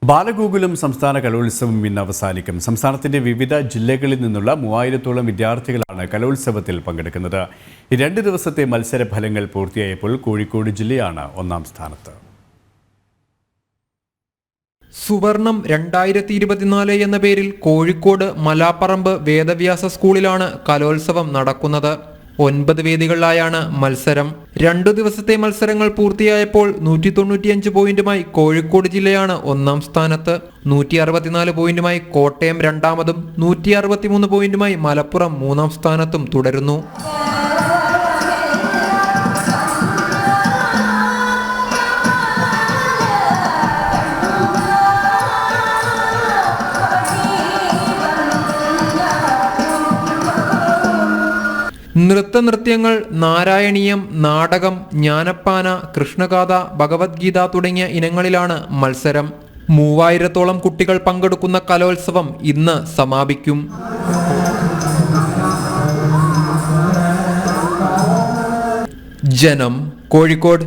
ബാലഗോകുലം സംസ്ഥാന കലോത്സവം ഇന്ന് അവസാനിക്കും. സംസ്ഥാനത്തിന്റെ വിവിധ ജില്ലകളിൽ നിന്നുള്ള 3000-ഓളം വിദ്യാർത്ഥികളാണ് കലോത്സവത്തിൽ പങ്കെടുക്കുന്നത്. 2 ദിവസത്തെ മത്സര ഫലങ്ങൾ പൂർത്തിയായപ്പോൾ കോഴിക്കോട് ജില്ലയാണ് ഒന്നാം സ്ഥാനത്ത്. സുവർണം 2024 എന്ന പേരിൽ കോഴിക്കോട് മലാപ്പറമ്പ് വേദവ്യാസ സ്കൂളിലാണ് കലോത്സവം നടക്കുന്നത്. 9 വേദികളിലായാണ് മത്സരം. 2 ദിവസത്തെ മത്സരങ്ങൾ പൂർത്തിയായപ്പോൾ 195 പോയിന്റുമായി കോഴിക്കോട് ജില്ലയാണ് ഒന്നാം സ്ഥാനത്ത്. 164 പോയിന്റുമായി കോട്ടയം രണ്ടാമതും 163 പോയിന്റുമായി മലപ്പുറം മൂന്നാം സ്ഥാനത്തും തുടരുന്നു. നൃത്തങ്ങൾ, നാരായണീയം, നാടകം, ജ്ഞാനപ്പാന, കൃഷ്ണഗാഥ, ഭഗവത്ഗീത തുടങ്ങിയ ഇനങ്ങളിലാണ് മത്സരം. 3000-ഓളം കുട്ടികൾ പങ്കെടുക്കുന്ന കലോത്സവം ഇന്ന് സമാപിക്കും. ജനം, കോഴിക്കോട്.